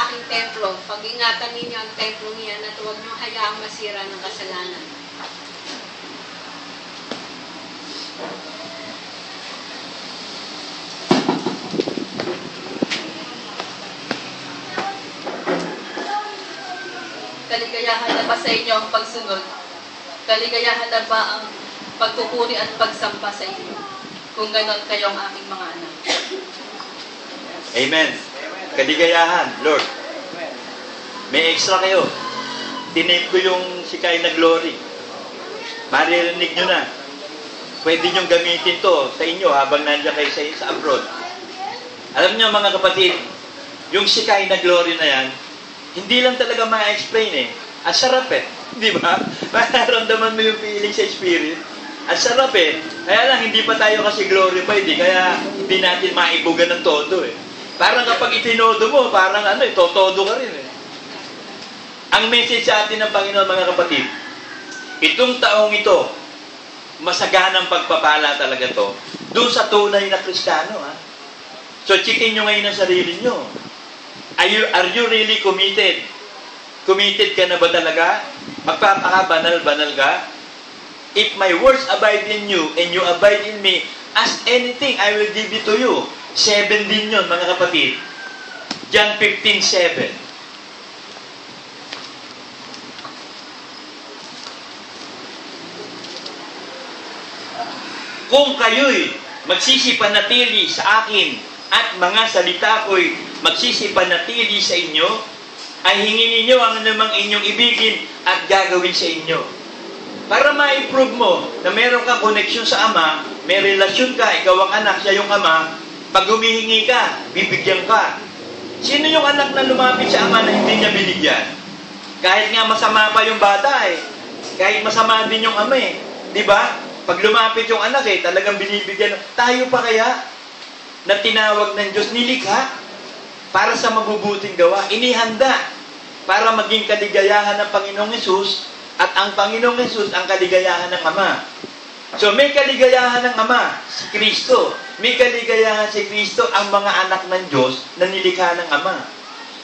aking templo. Pag-ingatan ninyo ang templo niyan at huwag niyo hayaang masira ng kasalanan. Kaligayahan na ba sa inyo ang pagsunod? Kaligayahan na ba ang pagpupuri at pagsamba sa inyo? Kung ganon kayong aking mga anak. Amen. Kaligayahan, Lord. May extra kayo. Tinake ko yung Sikay na Glory. Maririnig nyo na. Pwede nyo gamitin to sa inyo habang nandiyan kayo sa abroad. Alam nyo mga kapatid, yung Sikay na Glory na yan, hindi lang talaga ma-explain eh. Ang sarap eh. Di ba? Mararamdaman mo yung feeling sa spirit. Ang sarap eh. Kaya lang, hindi pa tayo kasi glorified eh. Kaya hindi natin maibugan ng todo eh. Parang kapag itinodo mo, parang totodo ka rin eh. Ang message sa atin ng Panginoon mga kapatid, itong taong ito, masaganang pagpapala talaga to, doon sa tunay na Kristiyano ha. So, checkin nyo ngayon ang sarili nyo. Are you really committed? Committed ka na ba talaga? Magpapakabanal-banal ka? If my words abide in you and you abide in me, ask anything, I will give it to you. 7 din yun, mga kapatid. John 15:7. Kung kayo'y magsisipanatili sa akin at mga salita ko'y magsisipanatili sa inyo, ay hingin ninyo ang anumang inyong ibigin at gagawin sa inyo. Para ma-improve mo na meron kang connection sa Ama, may relasyon ka, ikaw ang anak, siya yung Ama, pag humihingi ka, bibigyan ka. Sino yung anak na lumapit sa Ama na hindi niya binigyan? Kahit nga masama pa yung bata eh. Kahit masama din yung Ama eh. Diba? Pag lumapit yung anak eh, talagang binibigyan. Tayo pa kaya na tinawag ng Diyos, nilikha para sa mabubuting gawa, inihanda para maging kaligayahan ng Panginoong Hesus at ang Panginoong Hesus ang kaligayahan ng Ama. So may kaligayahan ng Ama, si Kristo. May kaligayahan si Kristo ang mga anak ng Diyos na nilikha ng Ama.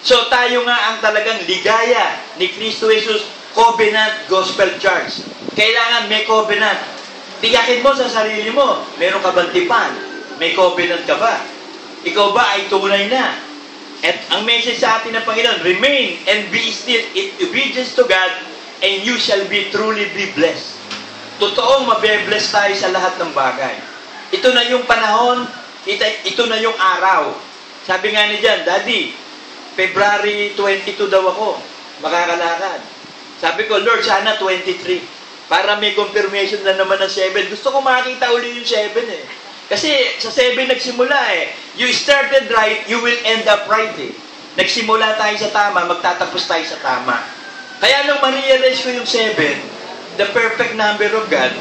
So tayo nga ang talagang ligaya ni Kristo Hesus, Covenant Gospel Church. Kailangan may covenant. Tiyakin mo sa sarili mo, meron ka bang tipan? May covenant ka ba? Ikaw ba ay tunay na? At ang message sa atin ng Panginoon, remain and be still in obedience to God and you shall be truly be blessed. Totoong mabe-bless tayo sa lahat ng bagay. Ito na yung panahon, ito na yung araw. Sabi nga ni Jan, Daddy, February 22 daw ako, makakalakad. Sabi ko, Lord, sana 23. Para may confirmation na naman ng 7. Gusto ko makita uli yung 7 eh. Kasi sa 7 nagsimula eh. You started right, you will end up right eh. Nagsimula tayo sa tama, magtatapos tayo sa tama. Kaya nung ma-realize ko yung 7, the perfect number of God,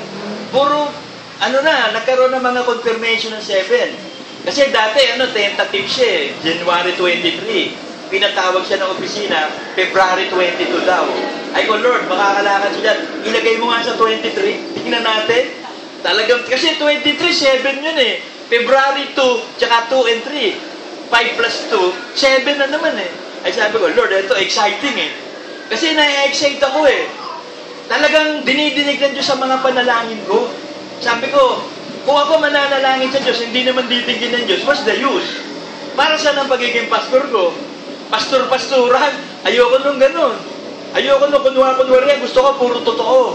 puro, nagkaroon ng mga confirmation ng 7. Kasi dati, tentative siya eh. January 23. Pinatawag siya ng opisina, February 22 daw. Ay ko, Lord, makakalakad siya dyan. Ilagay mo nga sa 23. Tingnan natin. Talagang, kasi 23, 7 yun eh. February 2, tsaka 2 and 3. 5 plus 2, 7 na naman eh. Ay sabi ko, Lord, ito exciting eh. Kasi na-excite ako eh. Talagang dinidinig ng Diyos sa mga panalangin ko. Sabi ko, kung ako mananalangin sa Diyos, hindi naman ditigin ng Diyos, what's the use? Para saan ang pagiging pastor ko? Pastor-pastoran. Ayoko nung ganun. Ayoko nung kunwari, gusto ko puro totoo.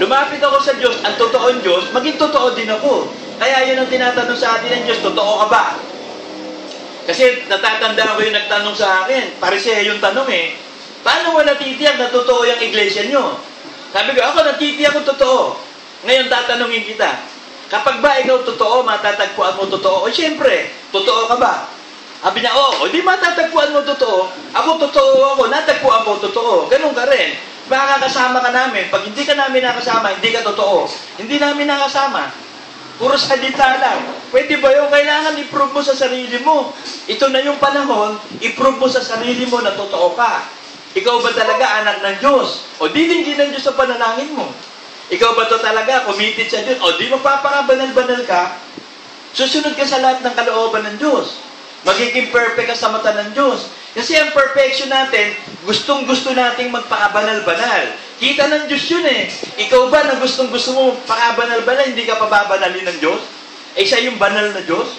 Lumapit ako sa Diyos, ang totoong Diyos, maging totoo din ako. Kaya yun ang tinatanong sa atin ng Diyos, totoo ka ba? Kasi natatanda ko yung nagtanong sa akin, paresehe yung tanong eh, paano mo natitiyak na totoo yung iglesia nyo? Sabi ko, ako natitiyak ko totoo. Ngayon tatanungin kita, kapag ba ikaw totoo, matatagpuan mo totoo? O siyempre, totoo ka ba? Sabi niya, di matatagpuan mo totoo. Ako totoo ako, natagpuan ko totoo. Ganun ka rin. Baka kasama ka namin. Pag hindi ka namin nakasama, hindi ka totoo. Hindi namin nakasama. Puro salita lang. Pwede ba yun? Kailangan i-prove mo sa sarili mo. Ito na yung panahon, i-prove mo sa sarili mo na totoo ka. Ikaw ba talaga anak ng Diyos? O di din ng Diyos sa panalangin mo? Ikaw ba to talaga committed sa Diyos? O di magpapakabanal-banal ka? Susunod ka sa lahat ng kalooban ng Diyos. Magiging perfect ka sa mata ng Diyos. Kasi ang perfection natin, gustong-gusto nating magpakabanal-banal. Kita ng Diyos yun eh. Ikaw ba na gustong-gusto mo pakabanal-banal, hindi ka pababanalin ng Diyos? Eh, siya yung banal na Diyos?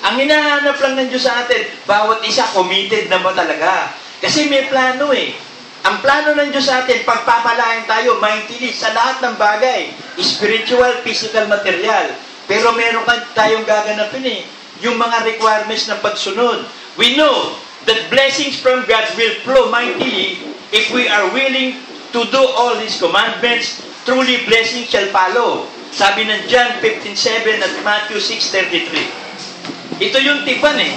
Ang hinahanap lang ng Diyos sa atin, bawat isa committed na mo talaga. Kasi may plano eh. Ang plano ng Diyos sa atin, pagpapalain tayo mightily sa lahat ng bagay. Spiritual, physical, material. Pero meron tayong gaganapin eh. Yung mga requirements ng pagsunod. We know that blessings from God will flow mightily if we are willing to do all His commandments. Truly blessings shall follow. Sabi ng John 15:7 at Matthew 6:33. Ito yung tipan eh.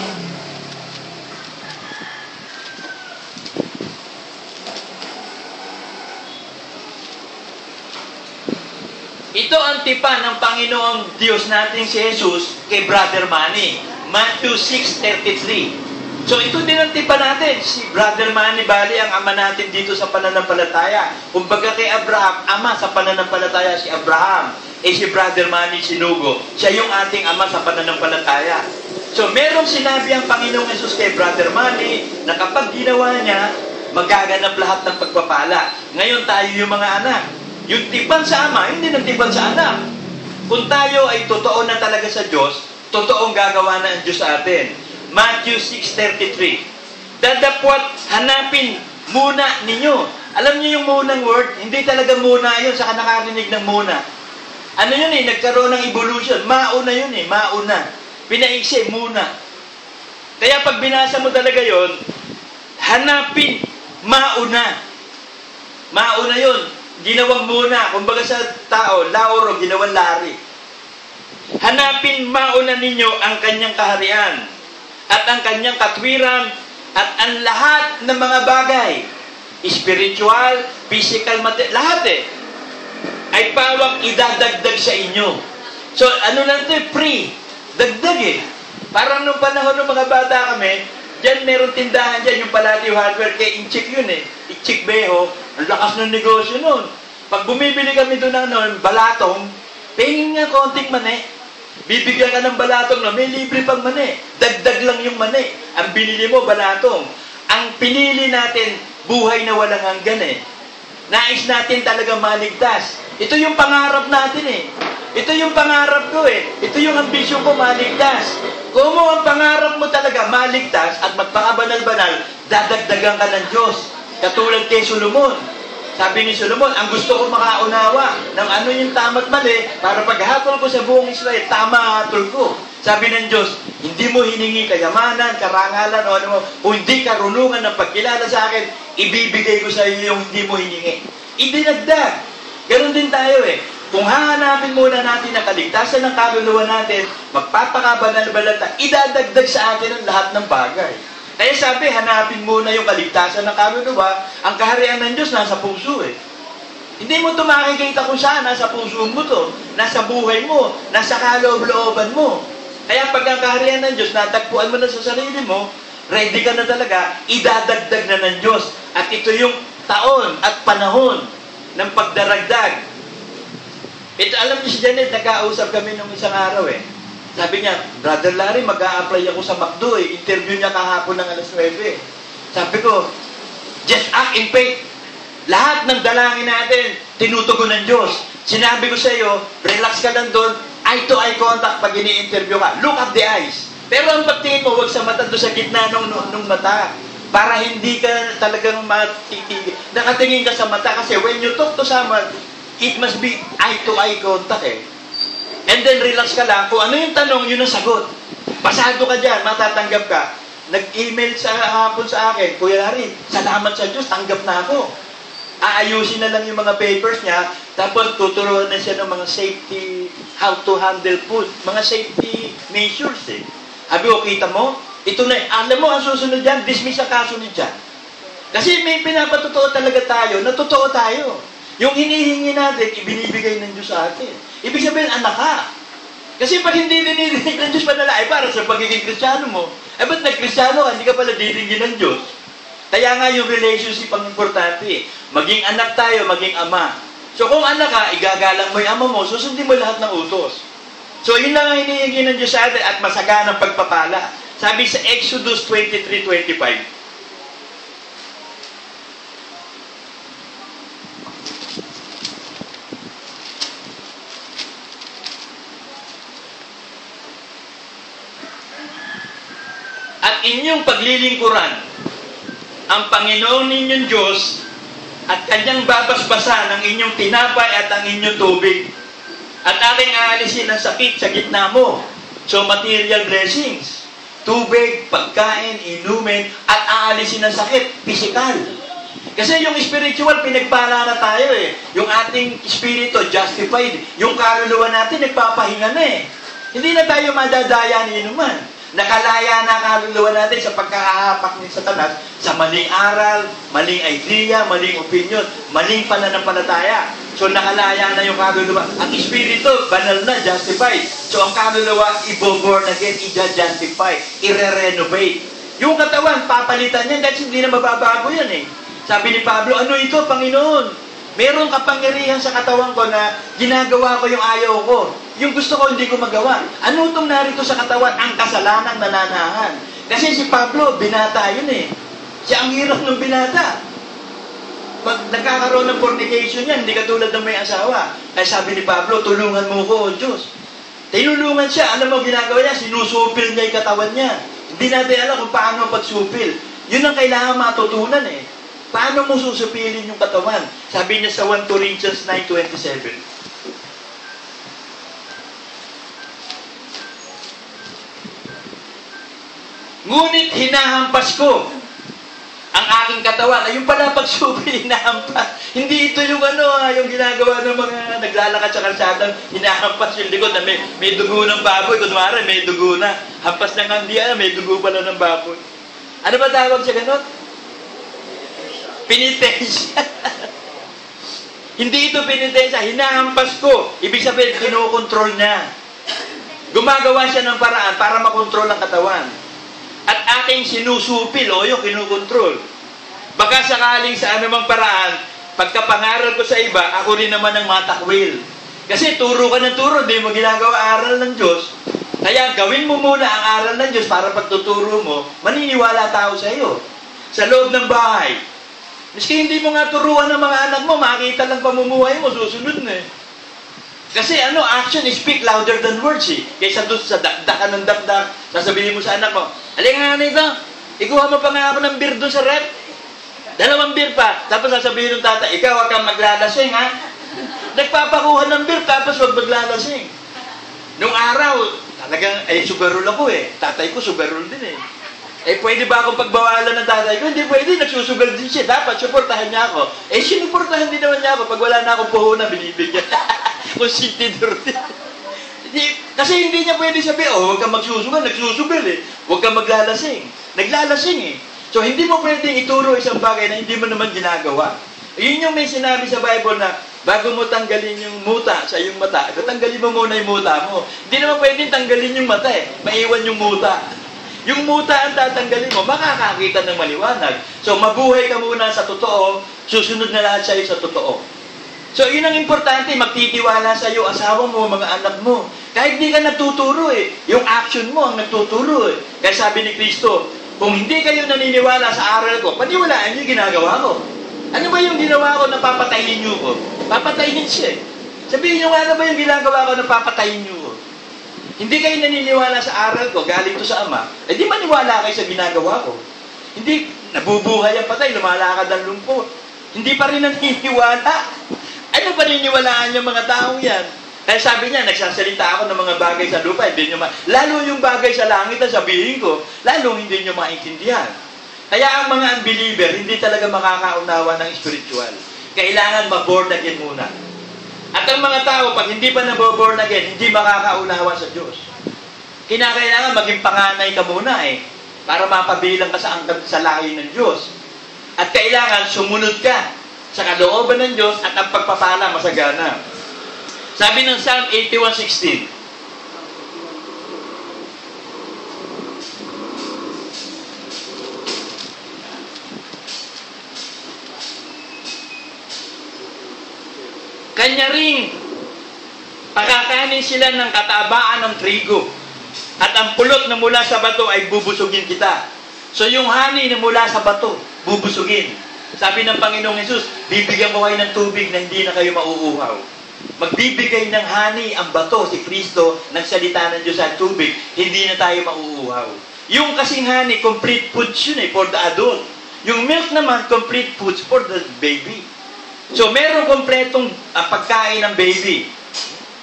Ito ang tipan ng Panginoong Diyos natin si Jesus kay Brother Manny. Matthew 6:33. So ito din ang tipan natin. Si Brother Manny, bali ang ama natin dito sa pananampalataya. Kumbaga kay Abraham, ama sa pananampalataya si Abraham. Eh si Brother Manny Sinugo, siya yung ating ama sa pananampalataya. So merong sinabi ang Panginoong Jesus kay Brother Manny na kapag ginawa niya, magaganap lahat ng pagpapala. Ngayon tayo yung mga anak. Yung tipan sa ama, hindi ng tipan sa anak. Kung tayo ay totoo na talaga sa Diyos, totoong gagawa na ang Diyos sa atin. Matthew 6:33. Dadapwat, hanapin muna ninyo. Alam niyo yung munang word? Hindi talaga muna yun, saka nakarinig ng muna. Ano yun eh, nagkaroon ng evolution. Mauna yun eh, mauna. Pinaiksi, muna. Kaya pag binasa mo talaga yun, hanapin, mauna. Mauna yun. Ginawang muna. Kumbaga sa tao, lauro, ginawang lari. Hanapin mauna ninyo ang kanyang kaharian at ang kanyang katwiran at ang lahat ng mga bagay, spiritual, physical, material, lahat eh, ay pawang idadagdag sa inyo. So, ano lang ito eh, free. Dagdag eh. Parang nung panahon ng mga bata kami, dyan meron tindahan dyan, yung Palatio Hardware, kay Inchik yun eh. Inchik Beho, ang lakas ng negosyo nun. Pag bumibili kami doon ng balatong, pahingin nga konting mani. Bibigyan ka ng balatong na may libre pang mani. Dagdag lang yung mani. Ang binili mo, balatong. Ang pinili natin, buhay na walang hanggan eh. Nais natin talaga maligtas. Ito yung pangarap natin eh. Ito yung pangarap ko eh. Ito yung ambisyon ko, maligtas. Kung mo ang pangarap mo talaga, maligtas at magpakabanal-banal, dadagdagan ka ng Diyos. Katulad kay Solomon. Sabi ni Solomon, ang gusto ko makaunawa ng ano yung tama't mali para paghatol ko sa buong Israel, tama hatol ko. Sabi ng Diyos, hindi mo hiningi kayamanan, karangalan, o ano mo, kung hindi karunungan ng pagkilala sa akin, ibibigay ko sa iyo yung hindi mo hiningi. Idinagdag. Ganon din tayo eh. Kung hahanapin muna natin ang kaligtasan ng kaluluwa natin, magpapakabanal-banal tayo, idadagdag sa atin ang lahat ng bagay. Kaya sabi, hanapin muna yung kaligtasan ng kaluluwa, ang kaharian ng Diyos nasa puso eh. Hindi mo ito makikita kung saan, nasa puso mo to, nasa buhay mo, nasa kaloob-looban mo. Kaya pag ang kaharian ng Diyos, natagpuan mo na sa sarili mo, ready ka na talaga, idadagdag na ng Diyos. At ito yung taon at panahon ng pagdaragdag. Ito, alam niyo si Janet, nagkausap kami nung isang araw eh. Sabi niya, Brother Larry, mag-a-apply ako sa McDo eh. Interview niya kahapon ng alas 9 eh. Sabi ko, just act in faith. Lahat ng dalangin natin, tinutugon ng Diyos. Sinabi ko sa iyo, relax ka lang doon, eye-to-eye contact pag ini-interview ka. Look at the eyes. Pero ang pagtingin mo, huwag sa mata doon sa gitna nung mata. Para hindi ka talagang matitigil. Nakatingin ka sa mata kasi when you talk to someone, it must be eye-to-eye contact eh. And then relax ka lang. Kung ano yung tanong, yun ang sagot. Pasado ka dyan, matatanggap ka. Nag-email sa hapon sa akin, Kuya Larry, salamat sa Diyos, tanggap na ako. Aayusin na lang yung mga papers niya, tapos tuturuan na siya ng mga safety, how to handle food, mga safety measures eh. Sabi ko, kita mo, ito na, alam mo, ang susunod dyan, dismiss ang kaso niya dyan. Kasi may pinapatotoo talaga tayo, na totoo tayo. Yung hinihingi natin, ibinibigay ng Diyos sa atin. Ibig sabihin, anak ka. Kasi pag hindi dinidinig ng Diyos panala, ay para sa pagiging Kristiyano mo. Eh, ba't nag-Kristiyano ka? Hindi ka pala didigin ng Diyos. Kaya nga yung relationship ang importante. Maging anak tayo, maging ama. So kung anak ka, igagalang mo yung ama mo, susundin mo lahat ng utos. So yun lang ang hinihingi ng Diyos sa atin at masaganang pagpapala. Sabi sa Exodus 23:25, inyong paglilingkuran ang Panginoon ninyong Diyos at Kanyang babasbasan ang inyong tinapay at ang inyong tubig. At aking aalisin ang sakit sa gitna mo. So, material blessings. Tubig, pagkain, inumin, at aalisin ang sakit, physical. Kasi yung spiritual, pinagpala na tayo eh. Yung ating spirito, justified. Yung kaluluwa natin, nagpapahinga na eh. Hindi na tayo madadaya ni inuman. Nakalaya na kaluluwa natin sa pagkahahapak ni Satanas sa maling aral, maling idea, maling opinion, maling pananampalataya. So nakalaya na yung kaluluwa. Ang espiritu, banal na, justified. So ang kaluluwa, i-born again, i-justify, i-renovate. Yung katawan, papalitan yan dahil hindi na mababago yan eh. Sabi ni Pablo, ano ito, Panginoon? Meron kapangyarihan sa katawan ko na ginagawa ko yung ayaw ko. Yung gusto ko, hindi ko magawa. Ano itong narito sa katawan? Ang kasalanang nananahan. Kasi si Pablo, binata yun eh. Siya ang hirap ng binata. Pag nagkakaroon ng fornication yan, hindi katulad ng may asawa. Kaya sabi ni Pablo, tulungan mo ko, O Diyos. Tinulungan siya. Alam mo, ginagawa niya, sinusupil niya yung katawan niya. Hindi natin alam kung paano pagsupil. Yun ang kailangan matutunan eh. Paano mo susupilin yung katawan? Sabi niya sa 1 Corinthians 9:27. Ngunit hinahampas ko ang aking katawan. Ayun pala pagsupil, hinahampas. Hindi ito yung yung ginagawa ng mga naglalakad sa kalsadang hinahampas yung likod na may dugo ng baboy. Kunwari, may dugo na. Hampas ng kandiyan, may dugo pala ng baboy. Ano ba tawag siya ganon? Penitensya. Hindi ito penitensya. Hinahampas ko. Ibig sabihin, kinokontrol niya. Gumagawa siya ng paraan para makontrol ang katawan. At aking sinusupil, yung kinukontrol. Baka sakaling sa anumang paraan, pagkapangaral ko sa iba, ako rin naman ang matakwil. Kasi turo ka ng turo, hindi mo ginagawa aral ng Diyos. Kaya gawin mo muna ang aral ng Diyos para pagtuturo mo, maniniwala tao sa iyo. Sa loob ng bahay. Miski hindi mo nga turuan ng mga anak mo, makita lang pamumuhay mo, susunod na eh. Kasi action speak louder than words eh. Kaysa doon sa dakdakan ng dakdak, sasabihin mo sa anak mo, alin nga nito, ikuha mo pa nga ako ng beer doon sa rep. 2 beer pa. Tapos sasabihin ng tata, ikaw wag kang maglalasing ha. Nagpapakuha ng beer, tapos wag maglalasing. Nung araw, talagang, sugarol ako eh. Tatay ko sugarol din eh. Pwede ba akong pagbawalan ng tatay ko? Hindi pwede, nagsusugal din siya. Dapat, suportahan niya ako. Sinuportahan din naman niya ako. Pag wala na akong puhunan, binibigyan. Kung sintidor din. Kasi hindi niya pwede sabihin, huwag kang magsusugal, nagsusugal eh. Huwag kang maglalasing. Naglalasing eh. So, hindi mo pwedeng ituro isang bagay na hindi mo naman ginagawa. Yun yung may sinabi sa Bible na, bago mo tanggalin yung muta sa iyong mata, tanggalin mo muna yung muta mo. Hindi naman pwedeng tanggalin yung mata eh. Maiwan yung muta. Yung muta ang tatanggalin mo, makakakita ng maliwanag. So, mabuhay ka muna sa totoo, susunod na lahat sa'yo sa totoo. So, yun ang importante, magtitiwala sa'yo, asawa mo, mga anak mo. Kahit di ka nagtuturo eh, yung action mo ang nagtuturo eh. Kaya sabi ni Kristo, kung hindi kayo naniniwala sa aral ko, paniwalaan niyo yung ginagawa ko. Ano ba yung ginawa ko na papatayin niyo ko? Papatayin siya eh. Sabihin niyo, ano ba yung ginagawa ko na papatayin niyo ko? Hindi kayo naniniwala sa aral ko, galing to sa Ama, di maniwala kayo sa ginagawa ko. Hindi, nabubuhay ang patay, lumalakad ang lumpo. Hindi pa rin naniniwala. Ano pa niniwalaan yung mga taong yan? Kaya sabi niya, nagsasalita ako ng mga bagay sa lupa, hindi nyo lalo yung bagay sa langit na sabihin ko, lalo hindi nyo maintindihan. Kaya ang mga unbeliever, hindi talaga makakaunawa ng spiritual. Kailangan ma-born again muna. At ang mga tao, pag hindi pa naboborn again, hindi makakaunawa sa Diyos. Kinakailangan maging panganay ka muna eh, para mapabilang ka sa lahi ng Diyos. At kailangan sumunod ka sa kalooban ng Diyos at ang pagpapala masagana. Sabi ng Psalm 81:16, Kanya ring pakakanin sila ng katabaan ng trigo at ang pulot na mula sa bato ay bubusugin kita. So yung honey na mula sa bato, bubusugin. Sabi ng Panginoong Hesus, bibigyan ko kayo ng tubig na hindi na kayo mauuhaw. Magbibigay ng honey ang bato, si Kristo, ng salita ng Diyos at tubig, hindi na tayo mauuhaw. Yung kasing honey, complete foods yun for the adult. Yung milk naman, complete foods for the baby. So, meron kompletong pagkain ng baby.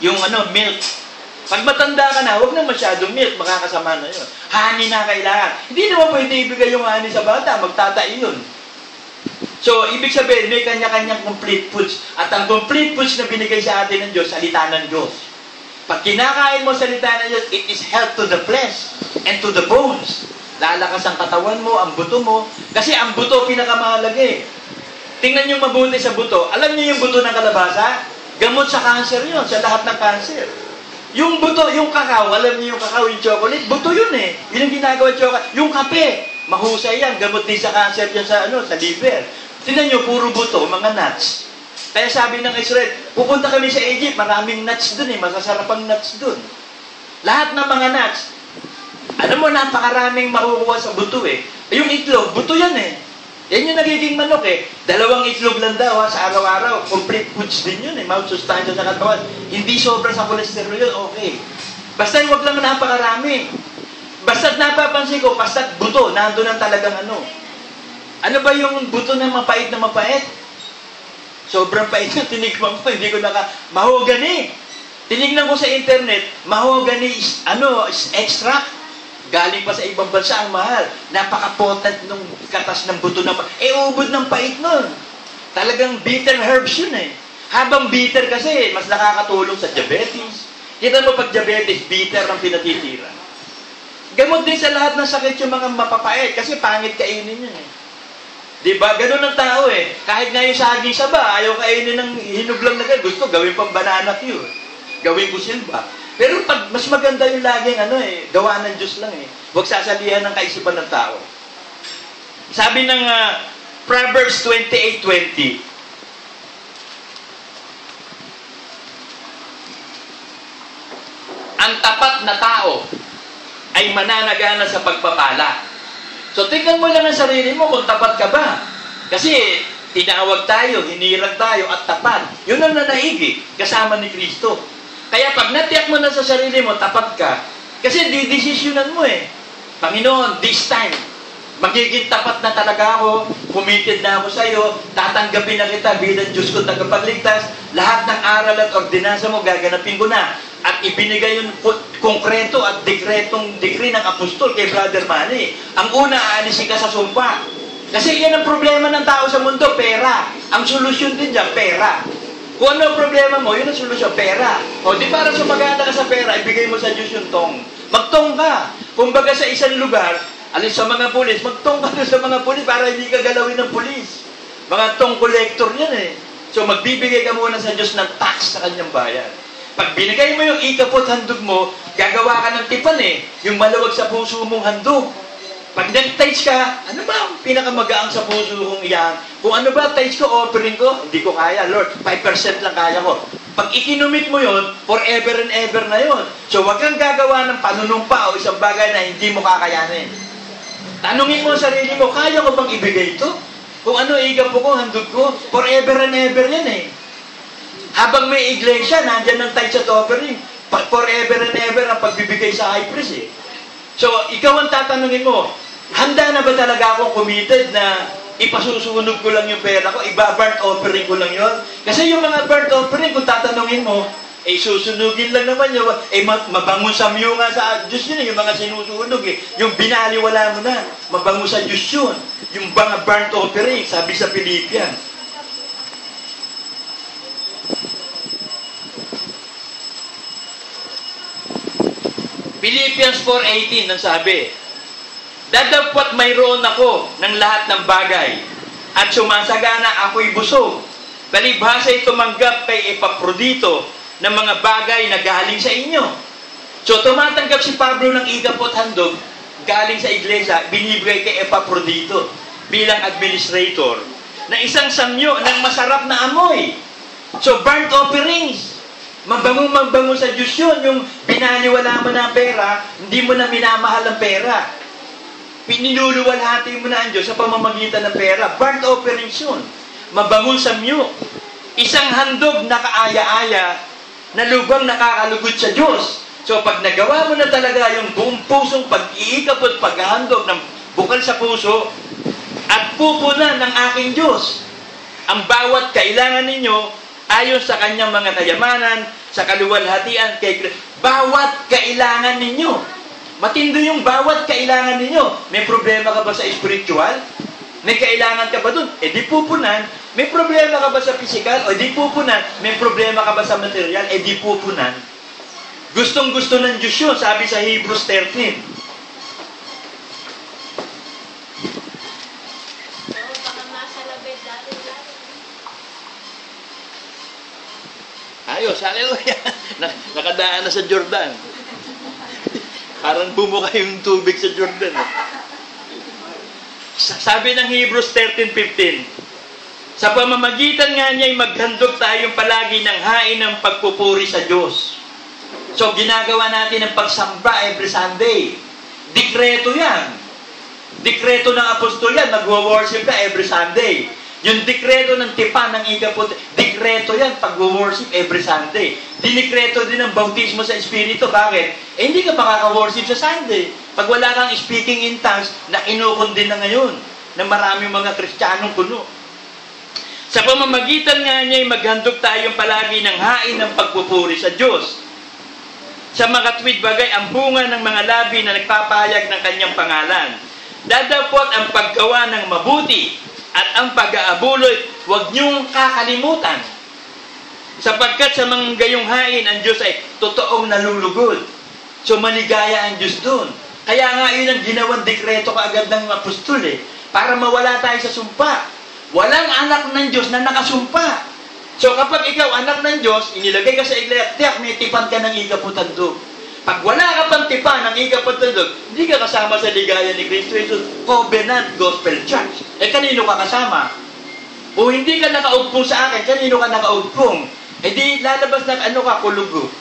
Yung milk. Pag matanda ka na, huwag na masyadong milk, makakasama na yun. Honey na kailangan. Hindi naman pwede ibigay yung honey sa bata, magtatai yun. So, ibig sabihin, may kanya-kanyang complete foods. At ang complete foods na binigay sa atin ng Diyos, salita ng Diyos. Pag kinakain mo salita ng Diyos, it is health to the flesh and to the bones. Lalakas ang katawan mo, ang buto mo. Kasi ang buto pinakamahalaga Tingnan nyo mabuti sa buto. Alam niyo yung buto ng kalabasa? Gamot sa cancer yun, sa lahat ng cancer. Yung buto, yung kakao, alam niyo yung kakao, yung chocolate, buto yun Yun ang ginagawa chocolate. Yung kape, mahusay yan, gamot din sa cancer yan sa liver. Tingnan nyo, puro buto, mga nuts. Kaya sabi ng Israel, pupunta kami sa Egypt, maraming nuts dun masasarapang nuts dun. Lahat ng mga nuts, alam mo, napakaraming makukuha sa buto Yung itlog, buto yan Yan yung nagiging manok 2 itlog lang daw sa araw-araw. Complete foods din yun mouth-sustansya sa katawan. Hindi sobra sa kolesterol yun, okay. Basta huwag lang napakarami. Basta't napapansin ko, basta't buto, nandun ang talagang Ano ba yung buto na mapait? Sobrang pait na tinigman ko, hindi ko mahogany. Tinignan ko sa internet, mahogany is extract. Galing pa sa ibang bansa, ang mahal. Napaka-potent nung katas ng buto na ubod ng pait nun. Talagang bitter herbs yun Habang bitter kasi, mas nakakatulong sa diabetes. Kita mo pag diabetes, bitter ang pinatitira. Gamot din sa lahat ng sakit yung mga mapapait kasi pangit kainin yun Diba? Ganun ang tao Kahit nga yung saging saba, ayaw kainin ng hinuglang na gusto, gawin pang banana cue. Gawin ko silba. Pero pag mas maganda yung laging gawa ng Diyos lang Huwag sasalihan ng kaisipan ng tao. Sabi ng Proverbs 28:20, ang tapat na tao ay mananagana sa pagpapala. So, tingnan mo lang ang sarili mo kung tapat ka ba. Kasi, tinawag tayo, hinirang tayo, at tapat. Yun ang nanaigi, kasama ni Kristo. Kaya pag natiyak mo na sa sarili mo, tapat ka, kasi didesisyonan mo Panginoon, this time, magiging tapat na talaga ako, committed na ako sa iyo, tatanggapin na kita bilang Diyos ko tagapagligtas, lahat ng aral at ordinansa mo, gaganapin ko na. At ibinigay yung konkreto at dekretong-dekri ng apostol kay Brother Manny. Ang una, aalisin ka sa sumpa. Kasi yan ang problema ng tao sa mundo, pera. Ang solusyon din dyan, pera. Kung ano ang problema mo, yun ang solusyon, pera. O di para sumagana ka sa pera, ibigay mo sa Diyos yung tong. Magtong ka. Kumbaga sa isang lugar, alis sa mga pulis, magtong ka sa mga pulis para hindi ka galawin ng pulis. Mga tong collector yan So magbibigay ka muna sa Diyos ng tax sa kanyang bayan. Pag binigay mo yung ikapot handog mo, gagawa ka ng tipan yung maluwag sa puso mong handog. Pag nag-tights ka, ano ba ang pinakamagaang sa puso kong iyan? Kung ano ba tights ko, offering ko, hindi ko kaya, Lord. 5% lang kaya ko. Pag ikinumit mo yon, forever and ever na yon. So, wag kang gagawa ng panunumpa o isang bagay na hindi mo kakayanin. Tanungin mo sa sarili mo, kaya ko bang ibigay ito? Kung ano igapo ko, handog ko, forever and ever yan Habang may iglesia, nandyan ang tights at offering. Forever and ever ang pagbibigay sa high priest So, ikaw ang tatanungin mo, handa na ba talaga akong committed na ipasusunog ko lang yung pera ko, iba-burnt offering ko lang yon? Kasi yung mga burnt offering, kung tatanungin mo, susunugin lang naman yun. Mabangon sa miyo nga sa Diyos yun yung mga sinusunog Yung binaliwala mo na, mabangon sa Diyos yun. Yung mga burnt offering, sabi sa Philippians. Philippians 4:18 ang sabi, dadapot mayroon ako ng lahat ng bagay at sumasagana ako'y busog. Palibhasa'y tumanggap kay Epaprodito ng mga bagay na galing sa inyo. So tumatanggap si Pablo ng igapot handog galing sa iglesia, binibigay kay Epaprodito bilang administrator na isang samyo ng masarap na amoy. So burnt offerings, mabango sa Diyos yun. Yung binaniwala mo na pera, hindi mo na minamahal ang pera. Piniluluwalhati mo na ang Diyos sa pamamagitan ng pera. Burnt offerings yun. Mabango sa myo. Isang handog na kaaya-aya na lubang nakakalugod sa Diyos. So pag nagawa mo na talaga yung buong pusong pag-iikap at paghahandog ng bukal sa puso, at pupunan ng aking Diyos ang bawat kailangan ninyo ayon sa kanyang mga kayamanan, sa kaluwalhatian kay Kristo. Bawat kailangan ninyo. Matindi yung bawat kailangan ninyo. May problema ka ba sa spiritual? May kailangan ka ba dun? E di pupunan. May problema ka ba sa physical? E di pupunan. May problema ka ba sa material? E di pupunan. Gustong-gusto ng Diyos yun, sabi sa Hebrews 13. Ayos, hallelujah. Nakadaan na sa Jordan. Parang bumuka yung tubig sa Jordan. Sabi ng Hebrews 13:15, sa pamamagitan nga niya ay maghandog tayong palagi ng hain ng pagpupuri sa Diyos. So, ginagawa natin ang pagsamba every Sunday. Dekreto yan. Dekreto ng apostol yan. Mag-worship ka every Sunday. Yung dekreto ng tipan ng ikaput, dekreto yan pag-worship every Sunday. Dinikreto din ang bautismo sa Espiritu. Bakit? Hindi ka makaka-worship sa Sunday. Pag wala kang speaking in tongues, na kinukundin na ngayon na maraming mga Kristiyanong puno. Sa pamamagitan nga niya ay maghandog tayong palagi ng hain ng pagpupuri sa Diyos. Sa mga tuwid bagay, ang bunga ng mga labi na nagpapahayag ng kanyang pangalan. Dadapot ang paggawa ng mabuti at ang pag-aabuloy, huwag niyong kakalimutan. Sapagkat sa mga gayong hain, ang Diyos ay totoong nalulugod. So maligaya ang Diyos doon. Kaya nga yun ang ginawang dekreto kaagad ng apostol para mawala tayo sa sumpa. Walang anak ng Diyos na nakasumpa. So kapag ikaw anak ng Diyos, inilagay ka sa iglesia, tiyak may tipan ka ng ikaputandog. Pag wala ka pang tipan ng ikaputandog, hindi ka kasama sa ligaya ni Kristo Jesus, Covenant Gospel Church. Kanino ka kasama? O hindi ka nakaugpong sa akin, kanino ka nakaugpong? Di lalabas na kulugo.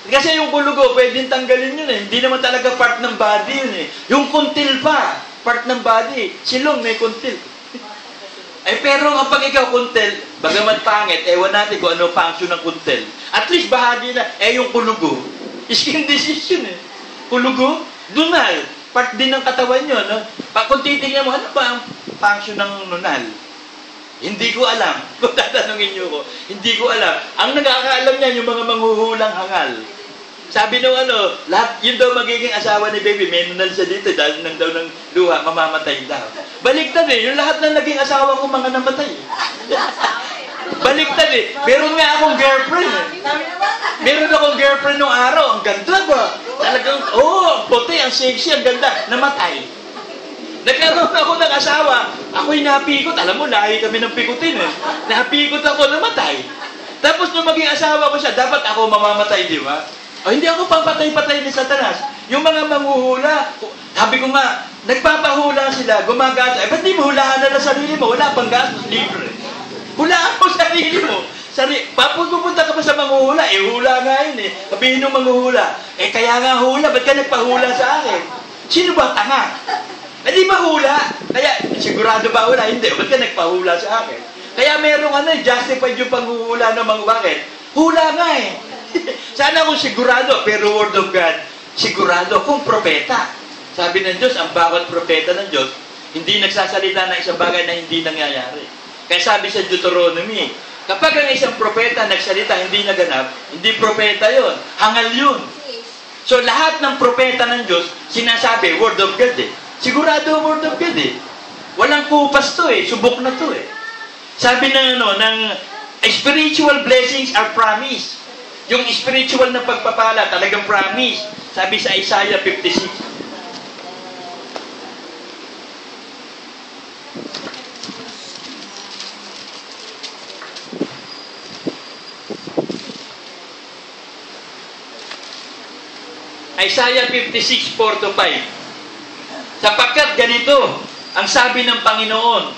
Kasi yung kulugo, pwedeng tanggalin yun Hindi naman talaga part ng body yun Yung kuntil pa, part ng body. Silong may kuntil. Pero kapag ikaw kuntil, bagamat pangit, ewan natin kung ano function ng kuntil. At least bahagi na, yung kulugo. Skin disease yun Kulugo, nunal. Part din ng katawan nyo, Kung titignan mo, ano ba ang function ng nunal? Hindi ko alam. Kung tatanungin nyo ko, hindi ko alam. Ang nagkakaalam niyan, yung mga manghuhulang hangal. Sabi nung lahat, yun daw magiging asawa ni baby, may nunal siya dito, dahil nang daw ng luha, mamamatay daw. Baliktad yung lahat ng naging asawa ko mga namatay. Baliktad Meron nga akong girlfriend Meron akong girlfriend nung araw, ang ganda ba? Talagang, puti, ang sexy, ang ganda. Namatay. Nagkaroon ako ng asawa, ako'y napikot. Alam mo, lahi kami ng pikutin Napikot ako, namatay. Tapos nung maging asawa ko siya, dapat ako mamamatay, di ba? Hindi ako papatay-patay ni Satanas. Yung mga manghuhula, sabi ko nga, nagpapahula sila, gumagasa. Ba't di mo hulaan na sarili mo? Wala pang gastos, libre. Hulaan mo sarili mo. Pupunta ka pa sa manghuhula, hula nga yun Sabihin nung manghuhula, kaya nga hula, ba't ka nagpahula sa akin? Sino ba tanga? Di ba hula? Kaya, sigurado ba hula? Hindi, ba't ka nagpahula sa akin? Kaya merong justified yung panghuhula ng mga bakit? Hula nga Sana kung sigurado, pero word of God, sigurado kung propeta. Sabi ng Diyos, ang bawat propeta ng Diyos, hindi nagsasalita ng isang bagay na hindi nangyayari. Kaya sabi sa Deuteronomy, kapag ang isang propeta nagsalita, hindi naganap, hindi propeta yon, hangal yun. So lahat ng propeta ng Diyos, sinasabi, word of God Sigurado word of God Walang kupas to subok na to Sabi ng spiritual blessings are promised. Yung spiritual na pagpapala, talagang promise. Sabi sa Isaiah 56. Isaiah 56, 4-5. Sapagkat ganito ang sabi ng Panginoon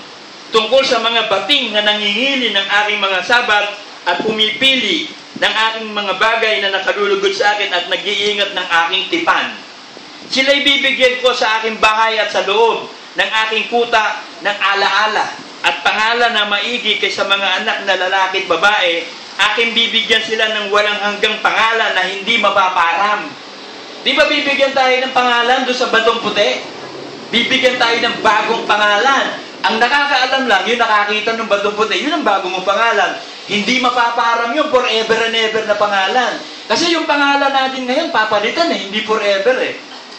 tungkol sa mga bating na nangingili ng aking mga sabat at pumipili ng aking mga bagay na nakalulugod sa akin at nag-iingat ng aking tipan. Sila'y bibigyan ko sa aking bahay at sa loob ng aking kuta ng alaala at pangalan na maigi kaysa mga anak na lalaki at babae aking bibigyan sila ng walang hanggang pangalan na hindi mapaparam. Di ba bibigyan tayo ng pangalan doon sa batong puti? Bibigyan tayo ng bagong pangalan. Ang nakakaalam lang, yung nakakita ng batong puti, yun ang bago mong pangalan. Hindi mapaparam yun, forever and ever na pangalan. Kasi yung pangalan natin ngayon, papalitan hindi forever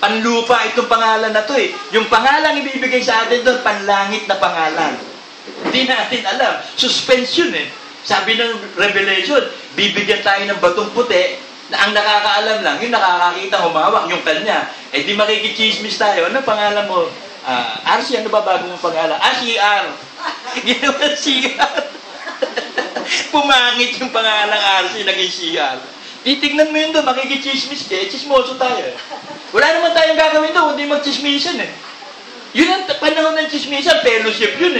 Panlupa itong pangalan na to Yung pangalan ibibigay sa atin doon, panlangit na pangalan. Hindi natin alam. Suspension Sabi ng Revelation, bibigyan tayo ng batong puti na ang nakakaalam lang, yung nakakakita humawak, yung kanya. Di makikichismis tayo. Ano pangalan mo? RC, ano ba bago mong pangalan? CR. Ginawa CR. Pumangit yung pangalan RC, naging CR. Titignan mo yun doon, makikichismis chismoso tayo. Wala naman tayong gagawin doon, hindi magchismisan Yun ang panahon ng chismisan, fellowship yun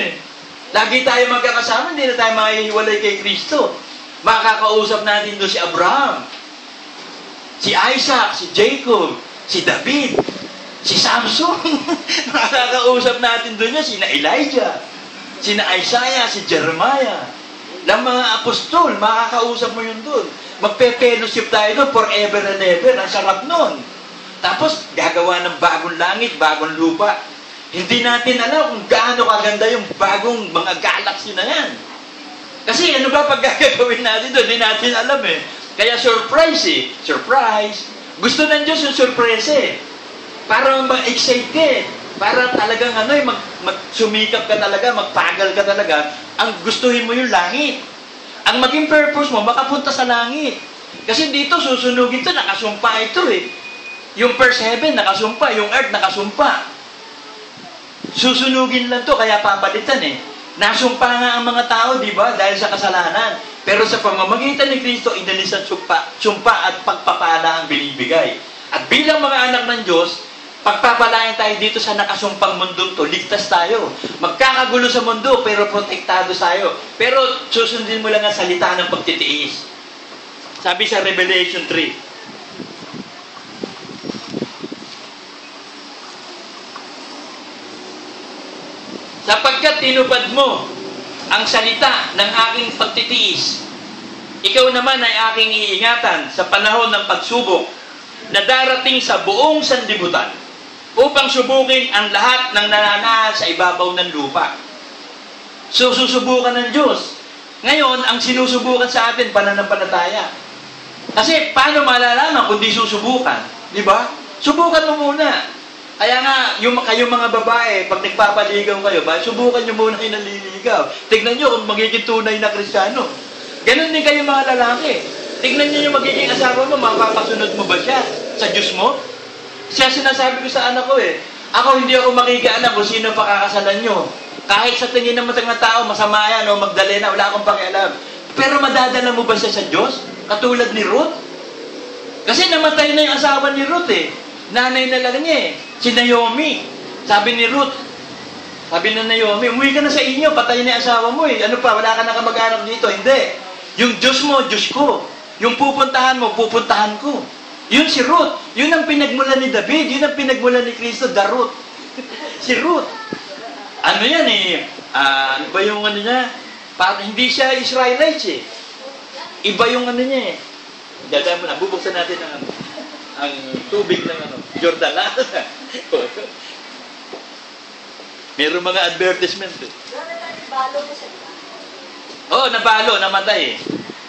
Lagi tayo magkakasama, hindi na tayo mahihiwalay kay Kristo. Makakausap natin doon si Abraham, si Isaac, si Jacob, si David, si Samson. Makakausap natin doon niya, sina Elijah, sina Isaiah, si Jeremiah. Ng mga apostol, makakausap mo yun doon. Magpe-fellowship tayo doon forever and ever. Ang sarap nun. Tapos, gagawa ng bagong langit, bagong lupa. Hindi natin alam kung gaano kaganda yung bagong mga galaxy na yan. Kasi ano ba pag gagawin natin doon? Hindi natin alam Kaya surprise Surprise. Gusto ng Diyos yung surprise Para ma-excite ka Para talagang sumikap ka talaga, magpagal ka talaga. Ang gustuhin mo yung langit. Ang maging purpose mo, makapunta sa langit. Kasi dito, susunugin ito, nakasumpa ito Yung first heaven, nakasumpa. Yung earth, nakasumpa. Susunugin lang to, kaya papalitan Nasumpa nga ang mga tao, di ba? Dahil sa kasalanan. Pero sa pamamagitan ni Kristo, inalis ang sumpa at pagpapala ang binibigay. At bilang mga anak ng Diyos, pagpapalain tayo dito sa nakasumpang mundong to, ligtas tayo. Magkakagulo sa mundo, pero protektado tayo. Pero susundin mo lang ang salita ng pagtitiis. Sabi sa Revelation 3, sapagkat tinupad mo ang salita ng aking pagtitiis, ikaw naman ay aking iingatan sa panahon ng pagsubok na darating sa buong sanlibutan upang subukin ang lahat ng nananahan sa ibabaw ng lupa. So, susubukan ng Diyos. Ngayon, ang sinusubukan sa atin, pananampalataya. Kasi, paano malalaman kung di susubukan? Di ba? Subukan mo muna. Kaya nga, kayo mga babae, pag nagpapaligaw kayo, subukan nyo muna yung naliligaw. Tignan nyo kung magiging tunay na Kristiyano. Ganon din kayo mga lalaki. Tignan nyo yung magiging asawa mo, mapapasunod mo ba siya sa Diyos mo? Siya sinasabi ko sa anak ko ako hindi ako makikialam kung sino pakakasalan nyo. Kahit sa tingin ng mga tao, masama yan o Magdalena, wala akong pakialam. Pero madadala mo ba siya sa Diyos? Katulad ni Ruth? Kasi namatay na yung asawa ni Ruth Nanay na lang niya si Naomi. Sabi ni Ruth, sabi na Naomi, umuwi ka na sa inyo, patay na yung asawa mo Ano pa, wala ka na kamag-anak dito? Hindi. Yung Diyos mo, Diyos ko. Yung pupuntahan mo, pupuntahan ko. Yun si Ruth. Yun ang pinagmulan ni David. Yun ang pinagmulan ni Kristo, the Ruth. Si Ruth. Ano yan ano ba yung niya? Parang hindi siya Israelites Iba yung niya Dada mo na, bubuksan natin ang tubig ng Jordan. Meron mga advertisement nabalo, namatay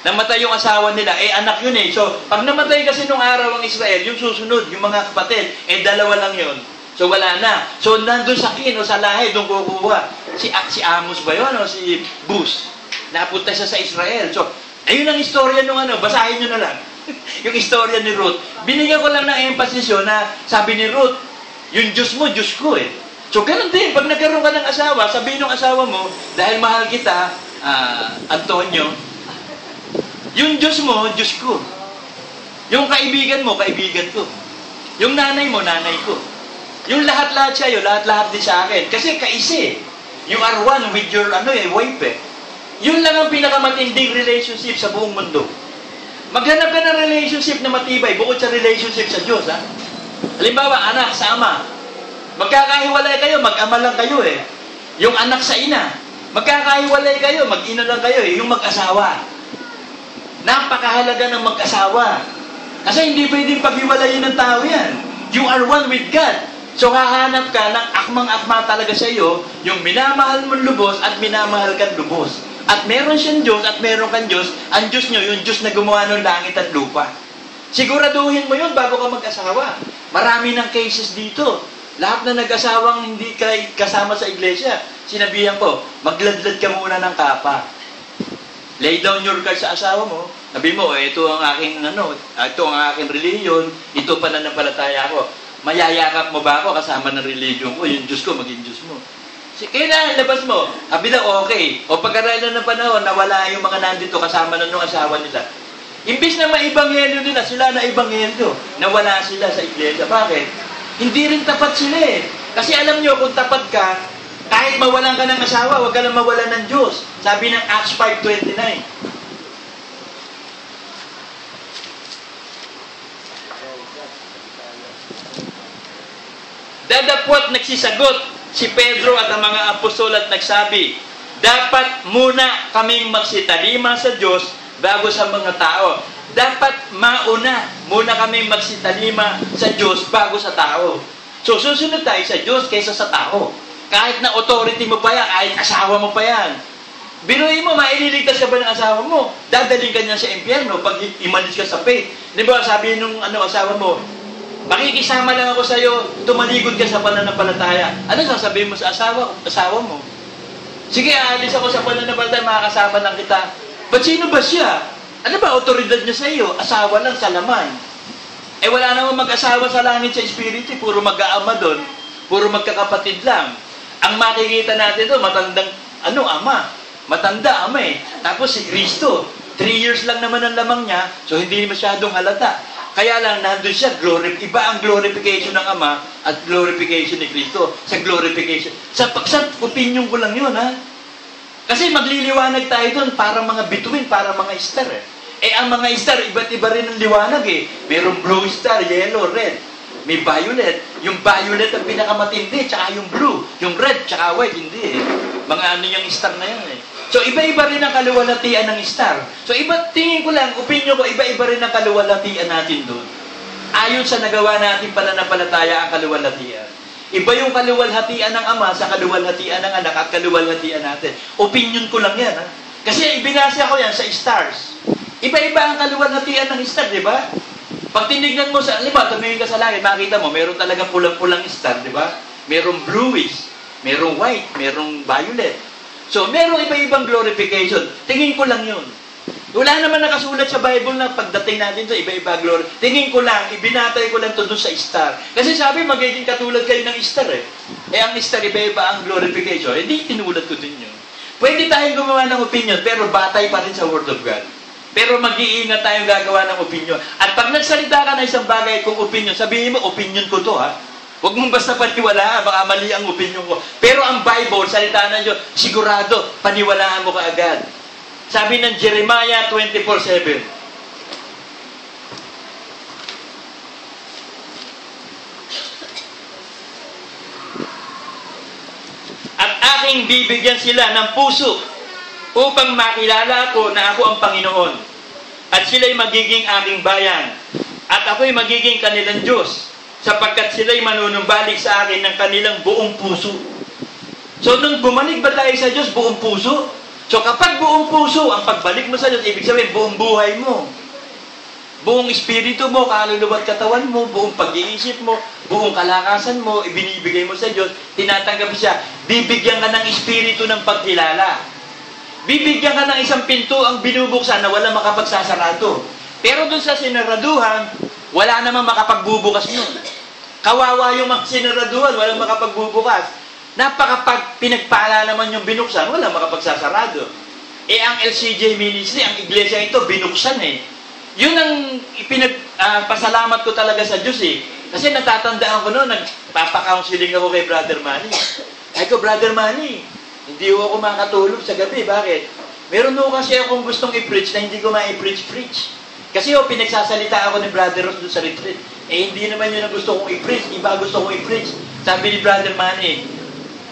Namatay yung asawa nila, anak yun So, pag namatay kasi nung araw ang Israel, yung susunod, yung mga kapatid, dalawa lang yun. So, wala na. So, nandun sa kin o sa lahi, doon kukuha. Si Amos ba yun o si Bus? Napunta siya sa Israel. So, ayun ang istorya nung basahin nyo na lang. Yung istorya ni Ruth. Binigyan ko lang ng emphasis yun na sabi ni Ruth, yung Diyos mo, Diyos ko So, ganun din. Pag nagkaroon ka ng asawa, sabihin ng asawa mo, dahil mahal kita, Antonio, yung Diyos mo, Diyos ko. Yung kaibigan mo, kaibigan ko. Yung nanay mo, nanay ko. Yung lahat-lahat sa'yo, lahat-lahat din sa akin. Kasi kaisi. You are one with your wife Yun lang ang pinakamatinding relationship sa buong mundo. Maghanap ka ng relationship na matibay bukod sa relationship sa Diyos, Halimbawa, anak sa ama. Magkakahiwalay kayo, mag-ama lang kayo Yung anak sa ina. Magkakahiwalay kayo, mag-ina lang kayo Yung mag-asawa. Napakahalaga ng mag-asawa. Kasi hindi pwedeng paghiwalayin ng tao yan. You are one with God. So hahanap ka ng akmang-akma talaga sa iyo, yung minamahal mong lubos at minamahal kang lubos. At meron siyang Diyos at meron kang Diyos. Ang Diyos nyo, yung Diyos na gumawa ng langit at lupa. Siguraduhin mo yun bago ka mag-asawa. Marami ng cases dito. Lahat na nag-asawang hindi kasama sa iglesia, sinabihan ko, magladlad ka muna ng kapa. Lay down your card sa asawa mo. Sabi mo, ito ang aking ito ang aking reliyon, ito pananampalataya ko. Mayayakap mo ba ako kasama ng reliyon ko? Yung Diyos ko, maging Diyos mo. Kailangan labas mo. Sabi na, okay. O pagkarailan ng panahon, nawala yung mga nandito kasama ng asawa nila. Imbis na maibanghelyo nila, sila na ibanghelyo. Nawala sila sa iglesia. Bakit? Hindi rin tapat sila eh. Kasi alam nyo, kung tapat ka, kahit mawalan ka ng asawa, huwag ka lang mawalan ng Diyos. Sabi ng Acts 5:29. Dadapwat nagsisagot si Pedro at ang mga apostol at nagsabi, dapat muna kaming magsitalima sa Diyos bago sa mga tao. Dapat muna kaming magsitalima sa Diyos bago sa tao. So, susunod tayo sa Diyos kaysa sa tao. Kahit na authority mo pa yan, kahit asawa mo pa yan. Biruin mo, maililigtas ka ba ng asawa mo? Dadaling ka niya sa impyerno pag imalis ka sa faith. Di ba, sabi nung asawa mo, makikisama lang ako sa iyo, tumaligod ka sa pananampalataya. Ano sasabihin mo sa asawa mo? Sige, aalis ako sa pananampalataya, makakasama lang kita. Ba't sino ba siya? Ano ba otoridad niya sa iyo? Asawa lang sa laman. Eh wala namang mag-asawa sa langit sa espiritu, puro mag-aama doon, puro magkakapatid lang. Ang makikita natin doon, matandang ama. Matanda ama eh. Tapos si Kristo, 3 years lang naman ang lamang niya, so hindi masyadong halata. Kaya lang, nandun siya, iba ang glorification ng Ama at glorification ni Kristo. Sa glorification. Sa opinion ko lang yun, ha? Kasi magliliwanag tayo doon para mga bituin, para mga star, eh. Eh, ang mga star, iba't iba rin ang liwanag, eh. Merong blue star, yellow, red. May violet. Yung violet ang pinakamatindi, tsaka yung blue. Yung red, tsaka white, hindi, eh. Mga yung star na yan, eh. So, iba-iba rin ang kaluwalhatian ng star. So, tingin ko lang, opinion ko, iba-iba rin ang kaluwalhatian natin doon. Ayon sa nagawa natin pananampalataya ang kaluwalhatian. Iba yung kaluwalhatian ng Ama sa kaluwalhatian ng Anak at kaluwalhatian natin. Opinion ko lang yan, ha? Kasi ibinasa ko yan sa stars. Iba-iba ang kaluwalhatian ng star, di ba? Pag tinignan mo sa, tumingin ka sa langit, makita mo, meron talaga pulang-pulang star, di ba? Merong bluish, merong white, merong violet. So, merong iba-ibang glorification. Tingin ko lang yun. Wala naman nakasulat sa Bible na pagdating natin sa iba-iba glory. Tingin ko lang, ibinatay ko lang ito doon sa star. Kasi sabi, magiging katulad kayo ng star eh. Eh, ang star, iba-iba ang glorification. Hindi, tinulad ko din yun. Pwede tayong gumawa ng opinion, pero batay pa rin sa Word of God. Pero mag-iingat tayong gagawa ng opinion. At pag nagsalita ka na isang bagay kung opinion, sabihin mo, opinion ko to, ha? Huwag mong basta paniwalaan, baka mali ang opinion ko. Pero ang Bible, salita ng Diyos, sigurado, paniwalaan mo kaagad. Sabi ng Jeremiah 24:7. At aking bibigyan sila ng puso upang makilala ko na ako ang Panginoon. At sila'y magiging aking bayan. At ako'y magiging kanilang Diyos. Sapagkat sila'y manunumbalik sa akin ng kanilang buong puso. So, nung bumalik ba tayo sa Diyos, buong puso? So, kapag buong puso, ang pagbalik mo sa Diyos, ibig sabihin, buong buhay mo. Buong espiritu mo, kaluluwa at katawan mo, buong pag-iisip mo, buong kalakasan mo, ibinibigay mo sa Diyos, tinatanggap siya, bibigyan ka ng espiritu ng pagkilala. Bibigyan ka ng isang pinto ang binubuksan na walang makapagsasarado. Pero dun sa sinaraduhan, wala namang makapagbubukas nun. Kawawa yung sinaraduhan, walang makapagbubukas. Napakapag pinagpala naman yung binuksan, walang makapagsasarado. Eh, ang LCJ Ministry, ang iglesia ito, binuksan eh. Yun ang pasalamat ko talaga sa Diyos eh. Kasi natatandaan ko noon, nagpapa-counseling ako kay Brother Manny. Ay ko, Brother Manny, hindi ako makatulog sa gabi. Bakit? Meron ko kasi akong gustong i-preach na hindi ko ma-i-preach. Kasi pinagsasalita ako ni Brother Ross doon sa retreat. Eh, hindi naman yun ang gusto kong i-preach. Iba gusto kong i-preach. Sabi ni Brother Manny,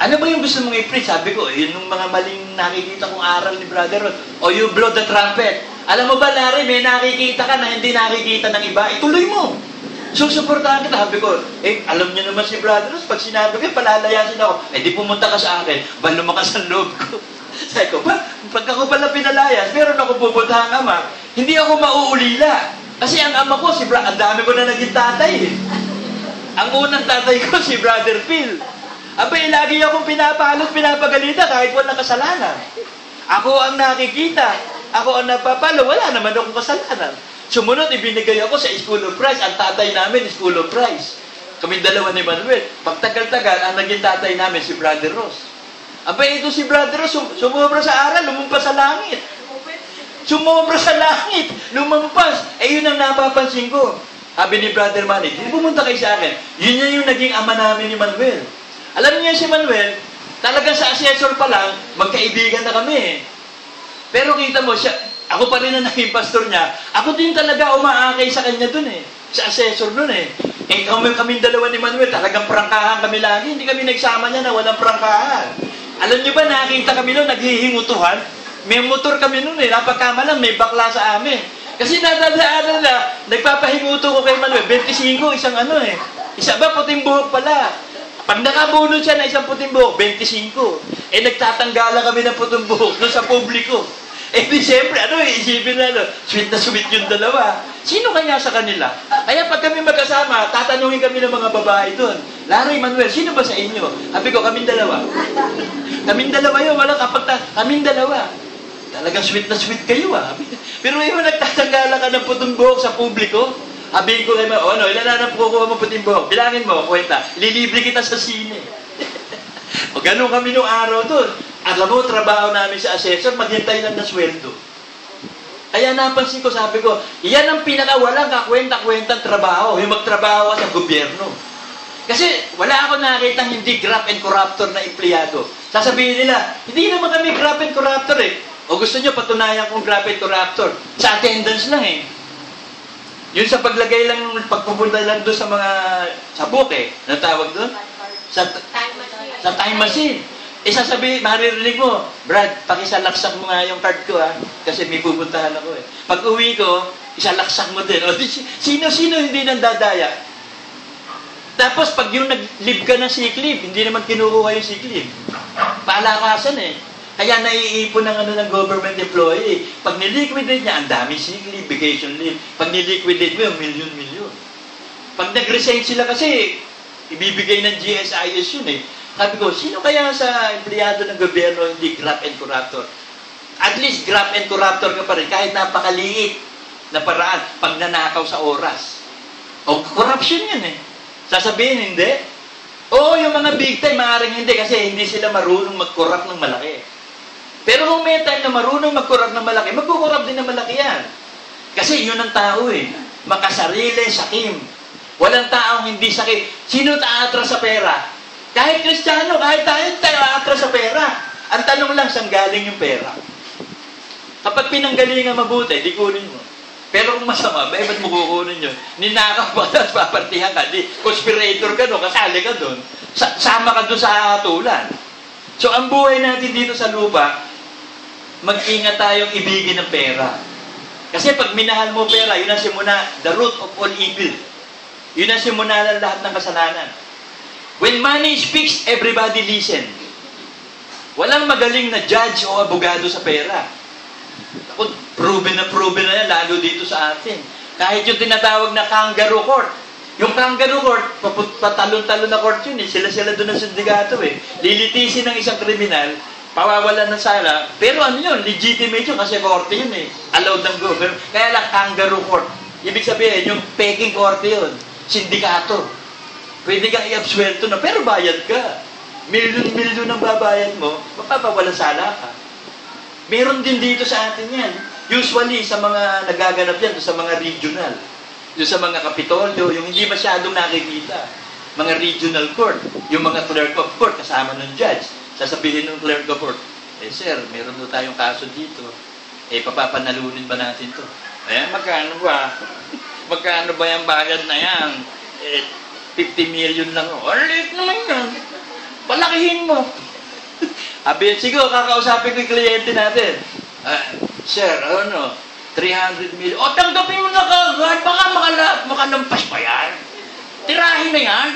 ano ba yung gusto mong i-preach? Sabi ko, yun yung mga maling nakikita kong aral ni Brother Ross. O you blow the trumpet. Alam mo ba, Larry, may nakikita ka na hindi nakikita ng iba, ituloy mo. Susuportahan kita. Sabi ko, alam niyo naman si Brother Ross, pag sinabi ko, palalayasin ako. Di pumunta ka sa akin, ba lumakas ang loob ko. Sabi ko, pag ako pala pinalayas, meron ako pupuntahan ama, hindi ako mauulila. Kasi ang ama ko, ang dami ko na naging tatay eh. Ang unang tatay ko, si Brother Phil. Abay, lagi akong pinapalot, pinapagalita kahit walang kasalanan. Ako ang nakikita, ako ang napapalo, wala naman akong kasalanan. Sumunod, ibinigay ako sa School of Price. Ang tatay namin, School of Price. Kami dalawa ni Manuel. Pagtagal-tagal, ang naging tatay namin, si Brother Ross. Abay, ito si Brother Ross, sumobra sa aral, lumumpas sa langit. Sumobra sa langit, lumampas. Yun ang napapansin ko. Sabi ni Brother Manny, hindi pumunta kayo sa akin. Yun na yung naging ama namin ni Manuel. Alam niya si Manuel, talagang sa assessor pa lang, magkaibigan na kami. Pero kita mo, ako pa rin ang naging pastor niya. Ako din talaga umaakay sa kanya dun eh. Sa assessor dun eh. Kaming dalawa ni Manuel, talagang prangkahan kami lagi. Hindi kami nagsama niya na walang prangkahan. Alam niyo ba, nakita kami nun, naghihingutuhan. May motor kami nun eh. Napagkamalan, may bakla sa amin. Kasi natadaanan na, nagpapahinguto ko kay Manuel. 25, isang ano eh. Isa ba, puting buhok pala. Pag nakabunod siya na isang puting buhok, 25. Nagtatanggala kami ng puting buhok doon sa publiko. Di siyempre, isipin na, sweet na sweet yung dalawa. Sino kaya sa kanila? Kaya pag kami magkasama, tatanungin kami ng mga babae doon. Larry, Manuel, sino ba sa inyo? Sabi ko, kaming dalawa. Kaming dalawa yun, walang kaming dalawa. Talagang sweet na sweet kayo Pero yung nagtatanggala ka ng putong buhok sa publiko, sabihin ko kayo, ilan na napukuha mo puting buhok? Bilangin mo, kwenta. Ililibre kita sa sine. O ganun kami nung araw doon. Alam mo, trabaho namin sa assessor, maghintay lang na sweldo. Kaya napansin ko, sabi ko, yan ang pinakawalang kakwenta-kwentang trabaho, yung magtrabaho sa gobyerno. Kasi wala ako nakitang hindi graft and corruptor na empleyado. Sasabihin nila, hindi naman kami graft and corruptor eh. O gusto nyo patunayan kong graft and corruptor? Sa attendance lang eh. Yun sa paglagay lang, pagpupunta lang doon sa mga, sa book eh. Ano tawag doon? Sa time machine. Sasabihin, maririnig mo, Brad, pakisalaksak mo nga yung card ko kasi may pupuntahan ako eh. Pag uwi ko, isalaksak mo din. Sino-sino hindi nandadaya? Tapos pag yung nag-leave ka ng sick leave, hindi naman kinukuha yung sick leave. Palakasan eh. Kaya naiipon ng government employee. Pag niliquidate niya, ang dami sick leave, vacation leave. Pag niliquidate mo, yung milyon-milyon. Pag nag-resign sila kasi, ibibigay ng GSIS yun eh. Sabi ko, sino kaya sa empleyado ng gobyerno hindi graft and corruptor? At least graft and corruptor ka pa rin, kahit napakaliit na paraan, pag nanakaw sa oras. O, corruption yun eh. Sasabihin, hindi. Oo, yung mga big time, maaaring hindi kasi hindi sila marunong mag-corrupt ng malaki. Pero kung may time na marunong mag-corrupt ng malaki, mag-corrupt din ng malaki yan. Kasi yun ang tao eh. Makasarili, sakim. Walang taong hindi sakim. Sino taatras sa pera? Kahit Kristiyano, kahit tayo atras sa pera. Ang tanong lang, saan galing yung pera? Kapag pinanggalingan mabuti, di kunin mo. Pero kung masama, ba't mo kukunin yun? Ninakaw pa, tapos papartihan ka. Di, conspirator ka doon, kasali ka doon. Sama ka doon sa hatulan. So, ang buhay natin dito sa lupa, mag-ingat tayong ibigin ng pera. Kasi pag minahal mo pera, yun ang simula, the root of all evil. Yun ang simula ng lahat ng kasalanan. When money speaks, everybody listen. Walang magaling na judge o abogado sa pera. Proven na yan, lalo dito sa atin. Kahit yung tinatawag na kangaroo court. Yung kangaroo court, patalon-talon na court yun eh. Sila-sila doon ng sindikato eh. Lilitisin ng isang kriminal, pawawalan ng sala. Pero ano yun, legitimate yun kasi korte yun eh. Allowed ng government. Kaya lang kangaroo court. Ibig sabihin, yung peking korte yun. Sindikato. Pwede kang i-absuelto na, pero bayad ka. Milyon-milyon ang babayad mo, mapapawalan sala ka. Meron din dito sa atin yan. Usually, sa mga nagaganap yan, sa mga regional. Yung sa mga kapitolyo, yung hindi masyadong nakikita. Mga regional court. Yung mga clerk of court, kasama ng judge. Sasabihin ng clerk of court, sir, meron doon tayong kaso dito. Papapanalunin ba natin to? Magkano ba? Magkano ba yung bayad na yan? 50 million lang. Liit naman yan. Palakihin mo. Sige, kakausapin ko yung kliyente natin. Sir, 300 million. O, tanggapin mo na kagad. Baka makalampas pa yan. Tirahin na yan.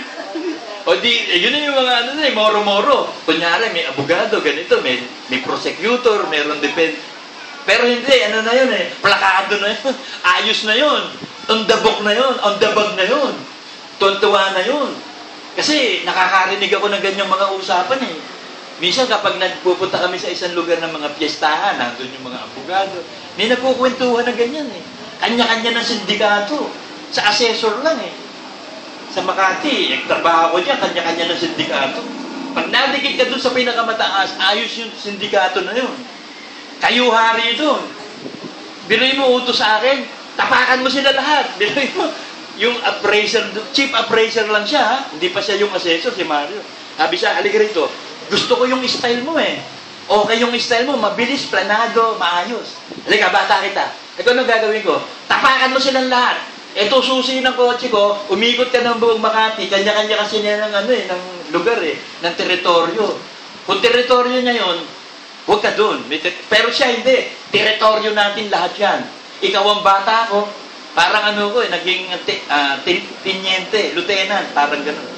O di, yun na yung mga moro-moro. Kunyari, may abogado, ganito, may prosecutor, mayroon defense. Pero hindi, ano na yun plakado na yun. Ayos na yun. On the book na yun. On the bag na yun. Tuntuwa na yun. Kasi nakakarinig ako ng ganyang mga usapan Minsan kapag nagpupunta kami sa isang lugar ng mga piyestahan, nandun yung mga abogado, may nagkukwentuhan na ganyan Kanya-kanya ng sindikato. Sa assessor lang Sa Makati, trabaho ko dyan, kanya-kanya ng sindikato. Pag nadikit ka dun sa pinakamataas, ayos yung sindikato na yun. Kayo hari doon. Biloy mo utos sa akin, tapakan mo sila lahat. Biloy mo, yung appraiser, chief appraiser lang siya, hindi pa siya yung assessor, si Mario. Sabi siya, halika rito, gusto ko yung style mo Okay yung style mo, mabilis, planado, maayos. Halika, bata kita. Ito ano gagawin ko? Tapakan mo silang lahat. Ito susi ng kotse ko, umikot ka ng buong Makati, kanya-kanya kasi niya ng ng lugar ng teritoryo. Kung teritoryo niya yon, huwag ka doon. Pero siya hindi. Teritoryo natin lahat yan. Ikaw ang bata ko, parang naging tiniente, lieutenant, parang gano'n.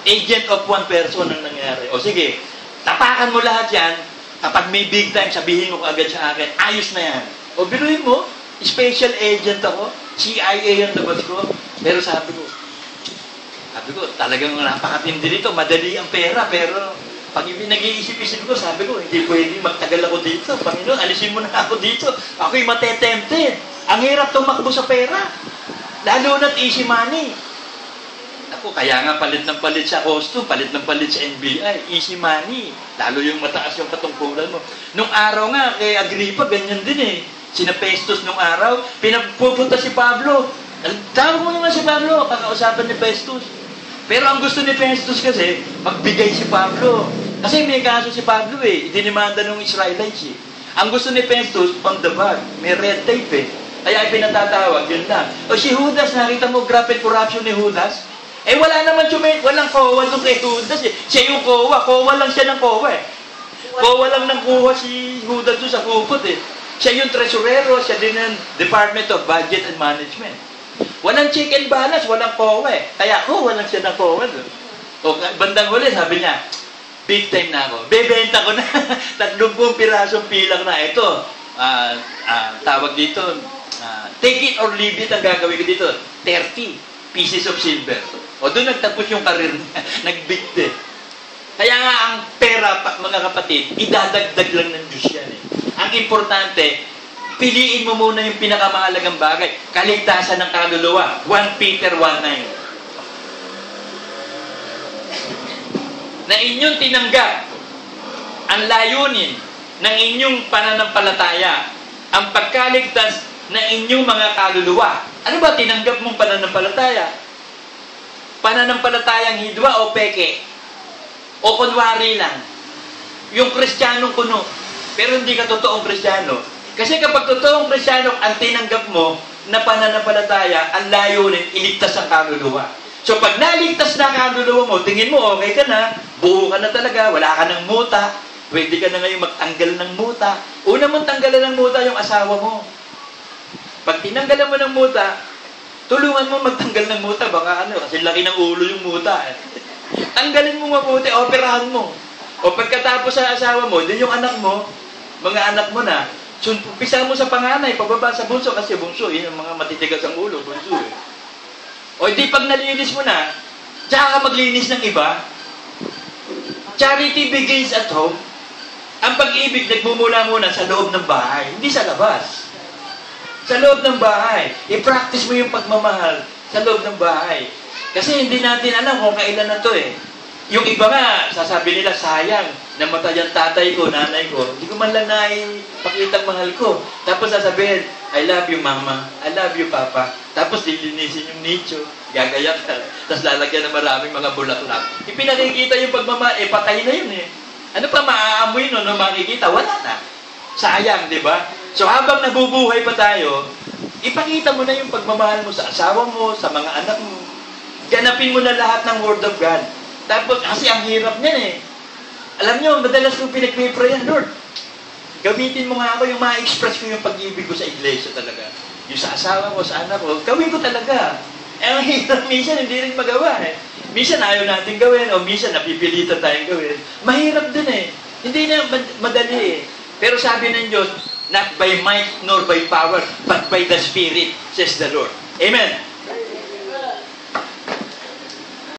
Agent of one person ang nangyari. O sige, tapakan mo lahat yan, kapag may big time, sabihin mo agad sa akin, ayos na yan. O biruin mo, special agent ako, CIA ang labas ko. Pero sabi ko, talagang napakatindi dito, madali ang pera, pero pag nag-iisip-isip ko, sabi ko, hindi pwede magtagal ako dito. Panginoon, alisin mo na ako dito. Ako'y matetempted. Ang hirap tumakbo sa pera. Lalo na't easy money. Ako, kaya nga palit ng palit sa costume, palit ng palit sa NBI. Easy money. Lalo yung mataas yung katungkulan mo. Nung araw nga, kay Agripa, ganyan din Sina Festus nung araw, pinapupunta si Pablo. Tawag mo naman si Pablo, kakausapan ni Festus. Pero ang gusto ni Festus kasi, magbigay si Pablo. Kasi may kaso si Pablo idinimanda ng Israelites Ang gusto ni Festus, on the bag. May red tape Kaya pinatatawag, yun lang. O si Judas, nakita mo grabe corruption ni Judas? Wala naman walang kowa doon kay Judas Siya yung kowa. Kowa lang siya ng kowa Kowa lang ng kuha si Judas doon sa kupot Siya yung tresurero, siya din ng Department of Budget and Management. Walang check and balance, walang kowa Kaya walang siya ng kowa doon. O bandang huli, sabi niya, big time na ako. Bebenta ko na 30 pirasong pilang na. Ito, tawag dito, take it or leave it ang gagawin ko dito. 30 pieces of silver. O doon nagtapos yung karir niya. Nagbigte. Kaya nga ang pera, mga kapatid, idadagdag lang ng Diyos yan Ang importante, piliin mo muna yung pinakamahalagang bagay. Kaligtasan ng kaluluwa. 1 Peter 1:9. Na inyong tinanggap ang layunin ng inyong pananampalataya, ang pagkaligtas ng inyong mga kaluluwa. Ano ba tinanggap mong pananampalataya? Pananampalatayang hidwa o peke? O kunwari lang? Yung Kristiyanong kuno, pero hindi ka totoong Kristiyano. Kasi kapag totoong Kristiyano, ang tinanggap mo na pananampalataya, ang layunin, iligtas ang kaluluwa. So pag naligtas na ang kaluluwa mo, tingin mo, okay ka na, buo ka na talaga, wala ka ng muta, pwede ka na ngayon magtanggal ng muta. Una mong tanggalan ng muta yung asawa mo. Pag tinanggalan mo ng muta, tulungan mo magtanggal ng muta, baka kasi laki ng ulo yung muta. Tanggalin mo mabuti, operahan mo. O pagkatapos sa asawa mo, din yung anak mo, mga anak mo na, umpisa mo sa panganay, pababa sa bunso, kasi bunso, yun yung mga matitigas ang ulo, bunso O di pag nalinis mo na, tsaka ka maglinis ng iba. Charity begins at home. Ang pag-ibig nagmumula muna sa loob ng bahay, hindi sa labas. Sa loob ng bahay. I-practice mo yung pagmamahal sa loob ng bahay. Kasi hindi natin alam kung kailan na to Yung iba nga, sasabi nila, sayang, namatay ang tatay ko, nanay ko. Hindi ko man lang naipakitang mahal ko. Tapos sasabihin, I love you, mama. I love you, papa. Tapos lilinisin yung nicho. Gagayak ka. Tapos lalagyan ng maraming mga bulaklak. Ipinakikita yung pagmamahal. Patay na yun Ano pa maaamoy no makikita? Wala na. Sayang, di ba? So habang nabubuhay pa tayo, ipakita mo na yung pagmamahal mo sa asawa mo, sa mga anak mo. Ganapin mo na lahat ng Word of God. Tapos, kasi ang hirap niyan Alam nyo, madalas kong pinagpiprayan, Lord, gamitin mo nga ako yung ma-express ko yung pag-ibig ko sa iglesia talaga. Yung sa asawa ko, sa anak ko, gawin ko talaga. Eh, minsan hindi rin magawa eh. Minsan ayaw natin gawin, o minsan napipilitan tayong gawin. Mahirap din eh. Hindi na madali eh. Pero sabi ng Diyos, not by might nor by power, but by the Spirit, says the Lord. Amen.